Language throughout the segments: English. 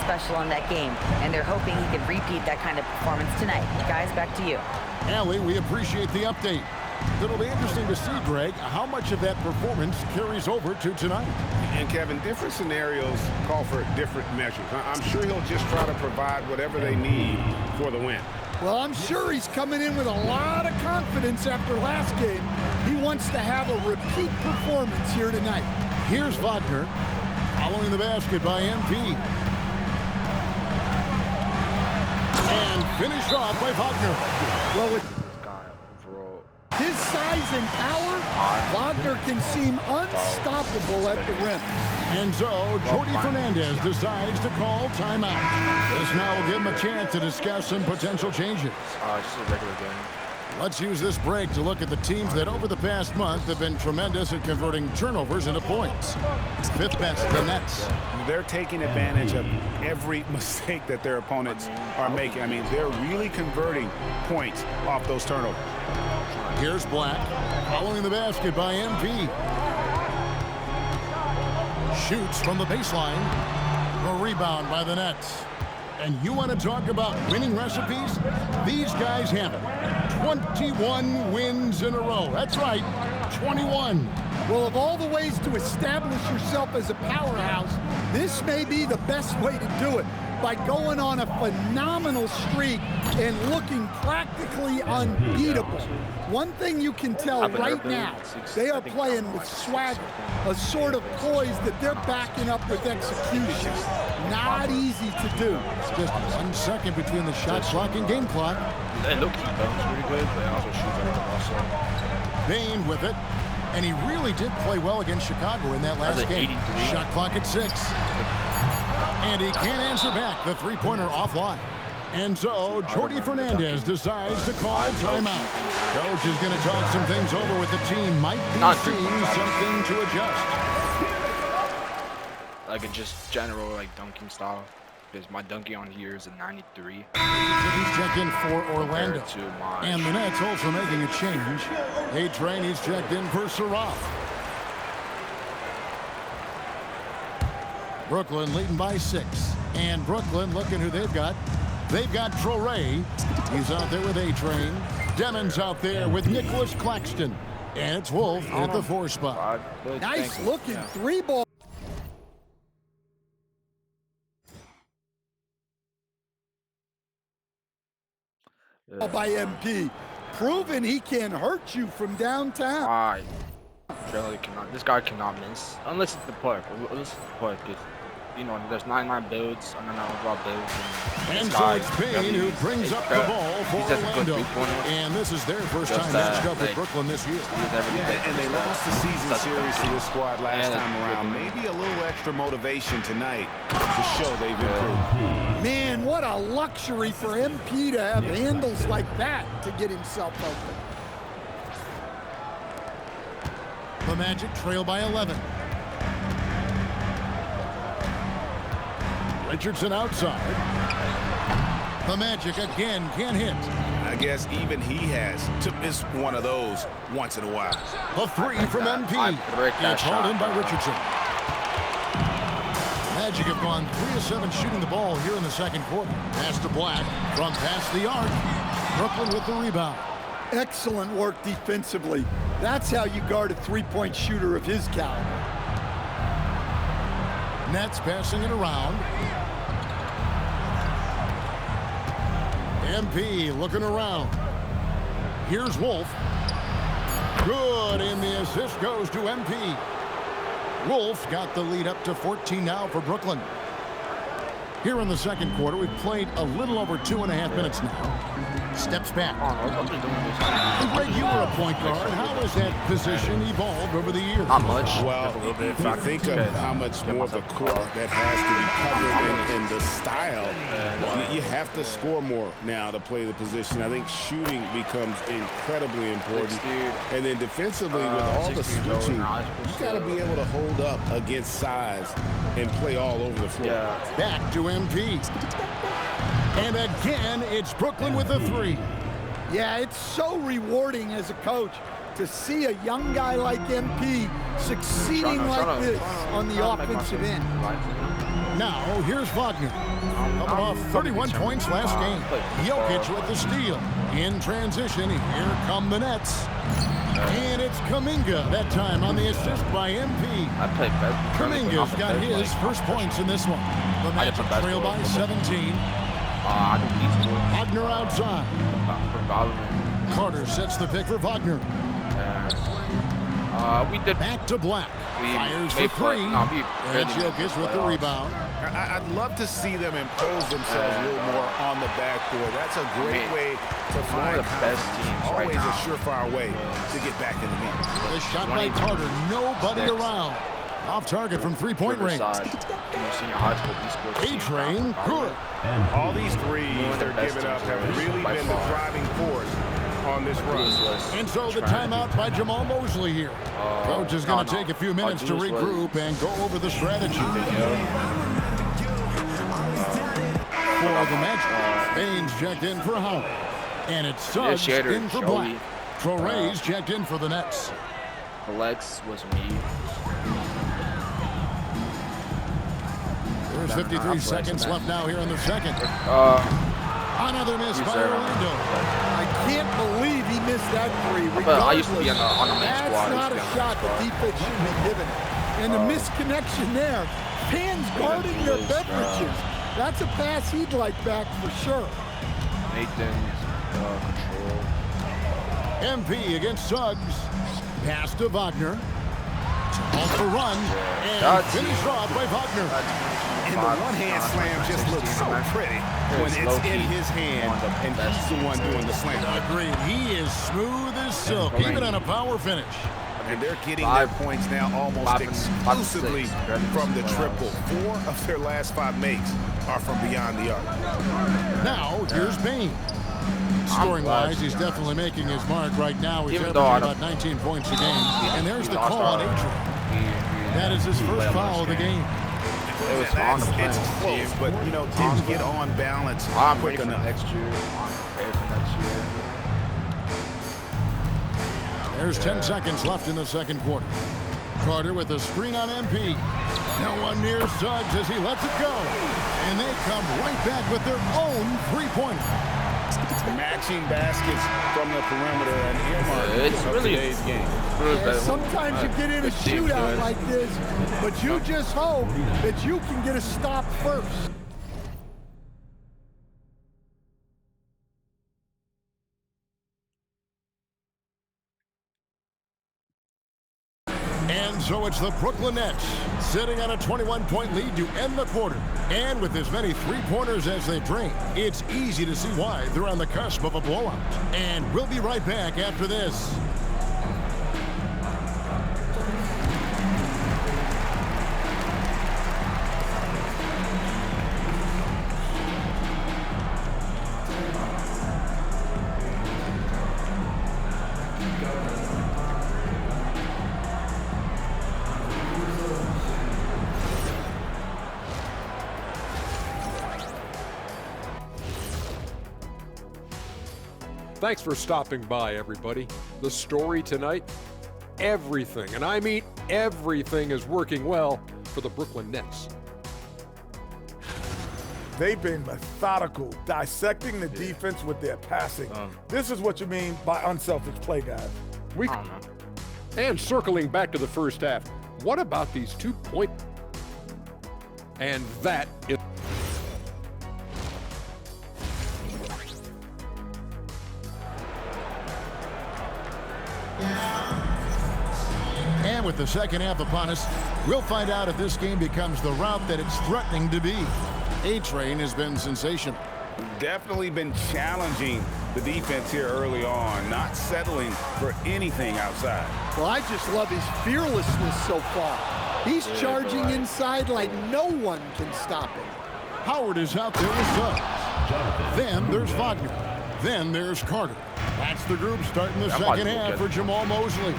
special on that game, and they're hoping he can repeat that kind of performance tonight. Guys, back to you. Allie, we appreciate the update. It'll be interesting to see, Greg, how much of that performance carries over to tonight. And, Kevin, different scenarios call for different measures. I'm sure he'll just try to provide whatever they need for the win. Well, I'm sure he's coming in with a lot of confidence after last game. He wants to have a repeat performance here tonight. Here's Wagner, following the basket by MP. And finished off by Wagner. Well, with his size and power, Wagner can seem unstoppable at the rim. And so, Jordy Fernandez decides to call timeout. This now will give him a chance to discuss some potential changes. Just a regular game. Let's use this break to look at the teams that over the past month have been tremendous at converting turnovers into points. Fifth best, the Nets. They're taking advantage of every mistake that their opponents are making. I mean, they're really converting points off those turnovers. Here's Black, following the basket by MP. Shoots from the baseline. A rebound by the Nets. And you want to talk about winning recipes? These guys have it. 21 wins in a row. That's right, 21. Well, of all the ways to establish yourself as a powerhouse, this may be the best way to do it, by going on a phenomenal streak and looking practically unbeatable. One thing you can tell right now, they are playing with swagger, a sort of poise that they're backing up with execution. Not easy to do. Just 1 second between the shot clock and game clock. And look, he bounces pretty good, but also shoots everything also. Bain with it. And he really did play well against Chicago in that last game. 83. Shot clock at 6. And he can't answer back the three-pointer offline. And so, Jordy Fernandez decides to call timeout. Coach is going to talk some things over with the team. Might be seeing something to adjust. Like a just general, like, dunking style. Because my dunking on here is a 93. He's checked in for Orlando. And the Nets also making a change. A-Train, he's checked in for Saraf. Brooklyn leading by 6. And Brooklyn, looking who they've got. They've got Traoré. He's out there with A-Train. Demon's out there with Nicholas Claxton. And it's Wolf at the 4 spot. Nice looking three ball. By MP. Proving he can hurt you from downtown. This guy cannot miss. Unless it's the park. Unless it's the park. You know, there's 99 builds, and then overall builds. And so it's Bain who brings up the ball for Orlando. And this is their first time matched up with Brooklyn this year. And they lost the season series to this squad last time around. Maybe a little extra motivation tonight to show they've improved. Man, what a luxury for MP to have handles like that to get himself open. The Magic trail by 11. Richardson outside. The Magic again can't hit. I guess even he has to miss one of those once in a while. A 3 from MP. It's hauled in by Richardson. Magic have gone 3 of 7 shooting the ball here in the second quarter. Pass to Black from past the arc. Brooklyn with the rebound. Excellent work defensively. That's how you guard a three-point shooter of his caliber. Nets passing it around. MP looking around. Here's Wolf. Good, and the assist goes to MP. Wolf got the lead up to 14 now for Brooklyn. Here in the second quarter, we've played a little over 2.5 minutes now. Steps back. And Greg, you were a point guard. How has that position evolved over the years? Not much. Well, if I think of how much more of the court that has to be covered in the style, you have to score more now to play the position. I think shooting becomes incredibly important. And then defensively, with all the switching, you got to be able to hold up against size and play all over the floor. Back to MP. And again, it's Brooklyn with a 3. Yeah, it's so rewarding as a coach to see a young guy like MP succeeding like this on the offensive end. Now, here's Wagner. Coming off 31 points last game. Jokic with the steal. In transition, here come the Nets. And it's Kuminga that time on the assist by MP. Kuminga's got his first points in this one. The Magic trail by 17. Wagner outside. Carter sets the pick for Wagner. We did back to Black. Fires for three. And Jokic with the rebound. I'd love to see them impose themselves a little more on the backboard. That's a great way to find the best teams always right now. a surefire way to get back in the game. The shot by Carter. Nobody around. Off target from three-point range. A-Train, good. All these threes they're giving up have really been the driving force on this run. And so the timeout by Jamal Mosley here. Coach is going to take a few minutes to regroup and go over the strategy. For the Magic, Baines checked in for Howard. And it's Suggs in for Black. Traore's checked in for the Nets. Flex was me. There's 53 seconds left now here in the second. Another miss by Orlando. I can't believe he missed that three. I used to be on the main squad. That's not a shot the defense should be given. And the misconnection there. Fans guarding their beverages. That's a pass he'd like back for sure. Nathan's control. MP against Suggs. Pass to Wagner. Off the run. And finished off by Wagner. And the one-hand slam just looks so pretty when it's in his hand and he's the one doing the slam. Agreed. He is smooth as silk, even on a power finish. And they're getting their points now almost exclusively from the triple. 4 of their last 5 makes are from beyond the arc. Now, here's Baines. Scoring-wise, he's definitely making his mark right now. He's averaging about 19 points a game. And there's the call on A-Train. That is his first foul of the game. It's close, but, you know, didn't get on balance quick enough. Next year. There's 10 seconds left in the second quarter. Carter with a screen on MP. No one near Suggs as he lets it go. And they come right back with their own three-pointer. Matching baskets from the perimeter and earmark it's really today's game. Sometimes you get in a shootout like this, but you just hope that you can get a stop first. And so it's the Brooklyn Nets sitting on a 21-point lead to end the quarter. And with as many three-pointers as they bring, it's easy to see why they're on the cusp of a blowout. And we'll be right back after this. Thanks for stopping by, everybody. The story tonight, everything, and I mean everything, is working well for the Brooklyn Nets. They've been methodical, dissecting the defense with their passing. This is what you mean by unselfish play, guys. And circling back to the first half, what about these 2-point? And that is... And with the second half upon us, we'll find out if this game becomes the route that it's threatening to be. A-Train has been sensational. Definitely been challenging the defense here early on, not settling for anything outside. Well, I just love his fearlessness so far. He's charging inside like no one can stop him. Howard is out there with Suggs. Then there's Wagner. Then there's Carter. That's the group starting the second half for Jamal Mosley.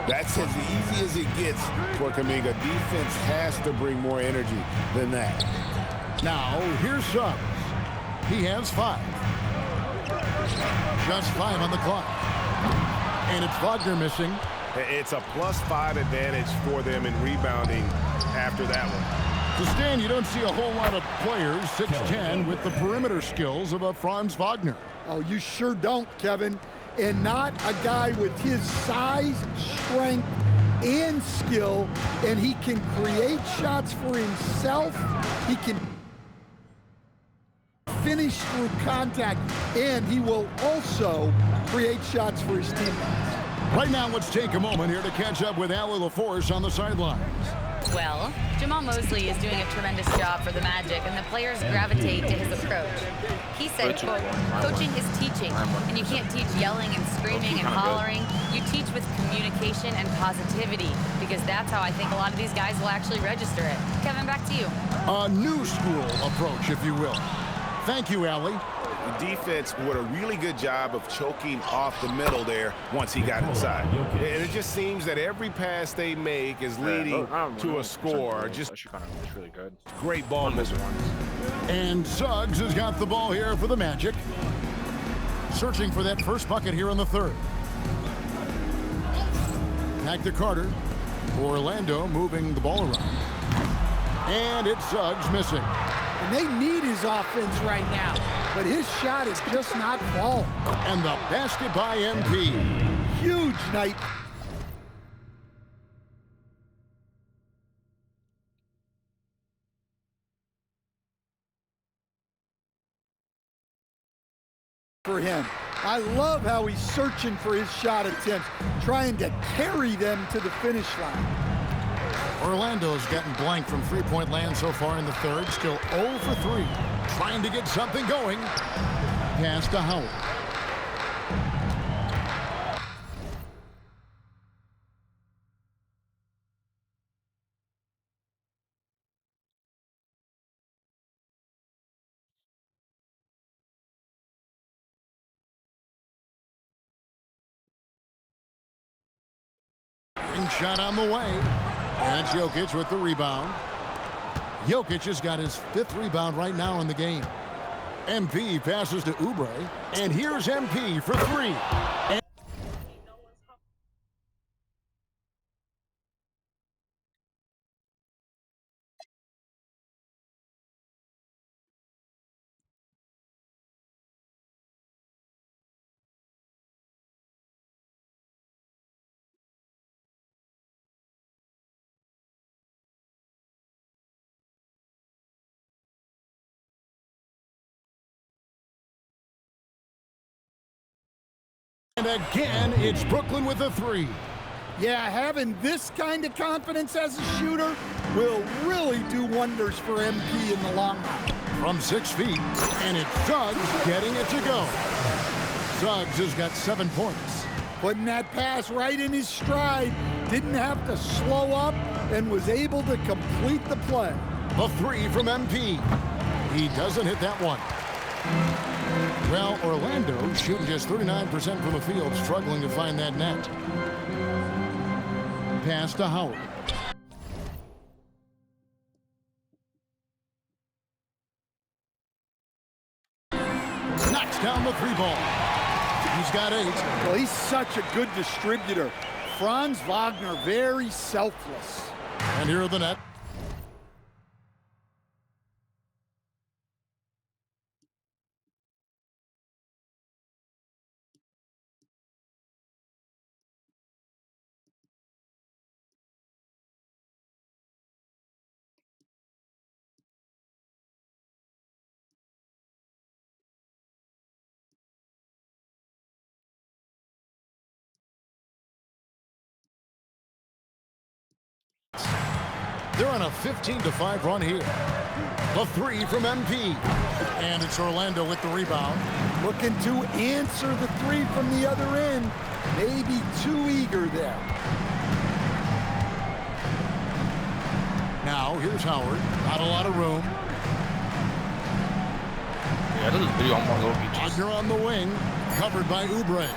That's as easy as it gets for Kuminga. Defense has to bring more energy than that. Now, here's Suggs. He has 5. Just 5 on the clock. And it's Wagner missing. It's a +5 advantage for them in rebounding after that one. To Stan, you don't see a whole lot of players 6'10" with the perimeter skills of a Franz Wagner. Oh, you sure don't, Kevin. And not a guy with his size, strength, and skill. And he can create shots for himself. He can finish through contact. And he will also create shots for his teammates. Right now, let's take a moment here to catch up with Allie LaForce on the sidelines. Well, Jamal Mosley is doing a tremendous job for the Magic, and the players gravitate to his approach. He said, quote, coaching is teaching, and you can't teach yelling and screaming and hollering. You teach with communication and positivity, because that's how I think a lot of these guys will actually register it. Kevin, back to you. A new school approach, if you will. Thank you, Allie. The defense did a really good job of choking off the middle there once he got inside. And it just seems that every pass they make is leading to a score. Just it's really good. Great ball movement. And Suggs has got the ball here for the Magic. Searching for that first bucket here in the third. Back to Carter. Orlando moving the ball around. And it's Suggs missing. And they need his offense right now, but his shot is just not falling. And the basket by MP. Huge night. For him. I love how he's searching for his shot attempts, trying to carry them to the finish line. Orlando's gotten blank from three-point land so far in the third. Still 0 for 3. Trying to get something going. Pass to Howard. Shot on the way. And it's Jokic with the rebound. Jokic has got his 5th rebound right now in the game. MP passes to Oubre. And here's MP for 3. And again, it's Brooklyn with a 3. Yeah, having this kind of confidence as a shooter will really do wonders for MP in the long run. From 6 feet, and it's Suggs getting it to go. Suggs has got 7 points. Putting that pass right in his stride, didn't have to slow up, and was able to complete the play. A 3 from MP. He doesn't hit that one. Well, Orlando shooting just 39% from the field, struggling to find that net. Pass to Howard. Knocks down the 3 ball. He's got 8. Well, he's such a good distributor. Franz Wagner, very selfless. And here are the net. They're on a 15-5 run here. The 3 from MP. And it's Orlando with the rebound. Looking to answer the 3 from the other end. Maybe too eager there. Now, here's Howard. Not a lot of room. Yeah, this is video on Loki. Wagner on the wing. Covered by Oubre.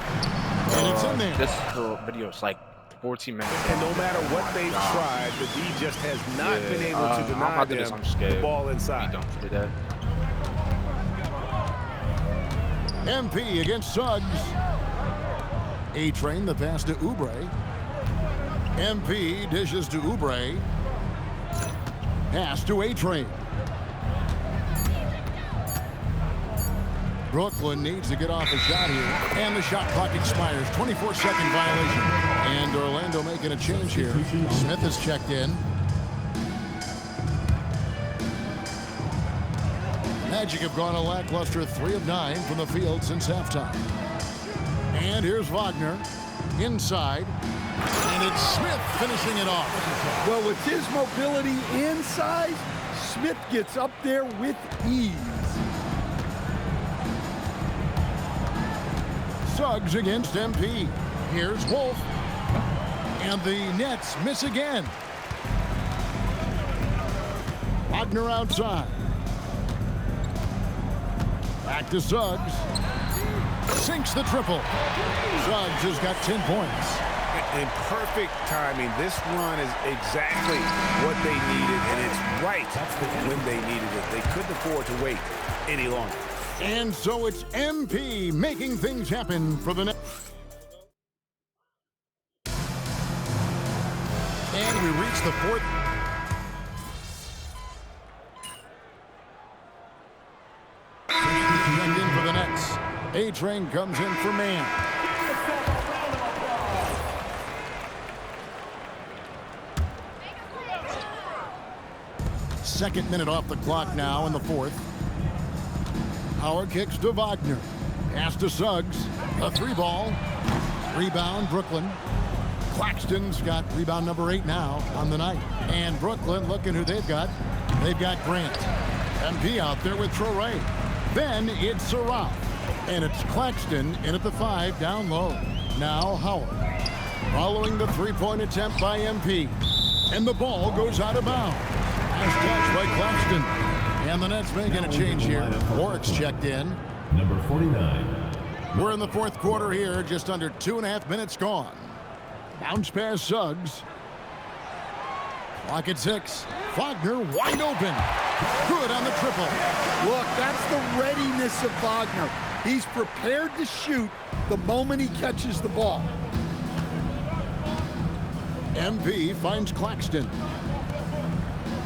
And it's in there. This video is like 14 minutes. And no matter what they've tried, the D just has not been able to deny them the ball inside. MP against Suggs. A-Train the pass to Oubre. MP dishes to Oubre. Pass to A-Train. Brooklyn needs to get off a shot here, and the shot clock expires. 24-second violation. And Orlando making a change here. Smith is checked in. Magic have gone a lackluster 3 of 9 from the field since halftime. And here's Wagner inside, and it's Smith finishing it off. Well, with his mobility and size, Smith gets up there with ease. Suggs against MP. Here's Wolf. And the Nets miss again. Wagner outside. Back to Suggs. Sinks the triple. Suggs has got 10 points. In perfect timing. This run is exactly what they needed, and it's right when they needed it. They couldn't afford to wait any longer. And so it's MP making things happen for the Nets. And we reach the fourth. Checked in for the Nets. A-Train comes in for man. Second minute off the clock now in the fourth. Howard kicks to Wagner. Pass to Suggs. A 3-ball. Rebound, Brooklyn. Claxton's got rebound number 8 now on the night. And Brooklyn, looking who they've got. They've got Grant. MP out there with Traore. Then it's Saraf. And it's Claxton in at the 5 down low. Now Howard. Following the 3-point attempt by MP. And the ball goes out of bounds. Nice catch by Claxton. And the Nets making a change here. Warwick's checked in. Number 49. We're in the fourth quarter here, just under 2.5 minutes gone. Bounce pass Suggs. Clock at 6. Wagner wide open. Good on the triple. Look, that's the readiness of Wagner. He's prepared to shoot the moment he catches the ball. MP finds Claxton.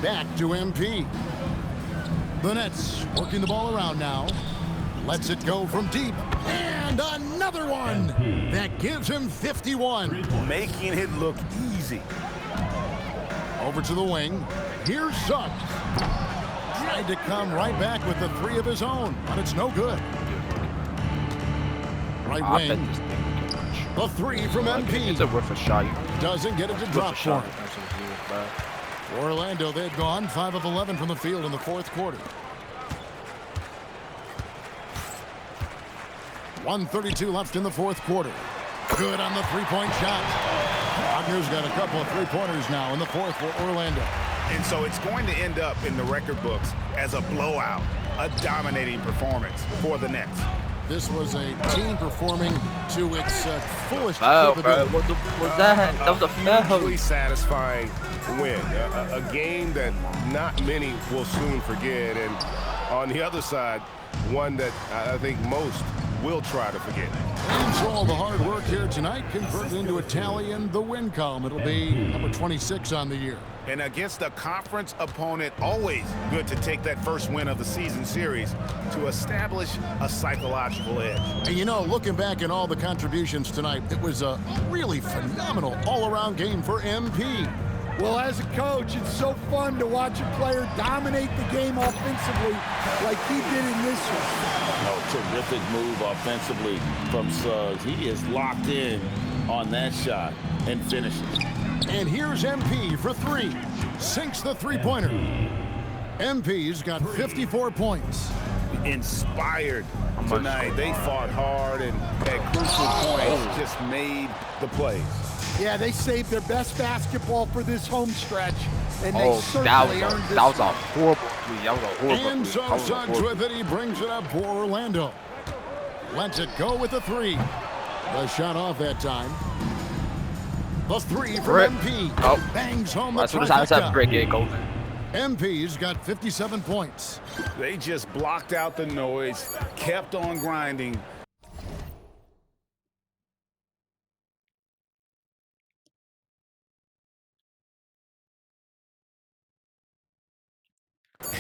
Back to MP. The Nets working the ball around now. Lets it go from deep. And another one. That gives him 51. Making it look easy. Over to the wing. Here's Suggs. Tried to come right back with the 3 of his own, but it's no good. Right wing. The 3 from MP. It's a worth a shot. Doesn't get it to drop for him. Orlando, they've gone 5 of 11 from the field in the fourth quarter. 1:32 left in the fourth quarter. Good on the 3-point shot. Wagner's got a couple of 3-pointers now in the fourth for Orlando. And so it's going to end up in the record books as a blowout, a dominating performance for the Nets. This was a team performing to its fullest Wow, capability. bro. What was that? That was a foul. Hugely satisfying win. A game that not many will soon forget. And on the other side, one that I think most will try to forget. And so all the hard work here tonight converted into a tally in the win column. It'll be number 26 on the year. And against a conference opponent, always good to take that first win of the season series to establish a psychological edge. And you know, looking back at all the contributions tonight, it was a really phenomenal all-around game for MP. Well, as a coach, it's so fun to watch a player dominate the game offensively like he did in this one. Oh, terrific move offensively from Suggs. He is locked in on that shot and finishes. And here's MP for 3. Sinks the 3-pointer. MP's got 54 points. Inspired tonight. They fought hard and at crucial points just made the plays. Yeah, they saved their best basketball for this home stretch, and they certainly earned this. That was a horrible three. That was a horrible And three. so Suggs with it. He brings it up for Orlando. Lets it go with the 3. The shot off that time. The 3 from MP. Oh. Bangs home the As soon as I said break it, go. MP's got 57 points. They just blocked out the noise, kept on grinding.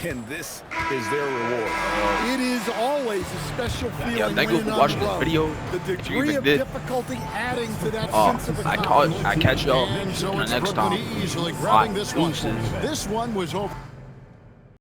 And this is their reward. It is always a special feeling. Yeah, thank you for winning on watching the this road. video. The If you degree even of did, difficulty adding to that sense of I accomplishment. catch y'all And so on the it's next Brooklyn time. easily grabbing this one. Deuces. This one was over.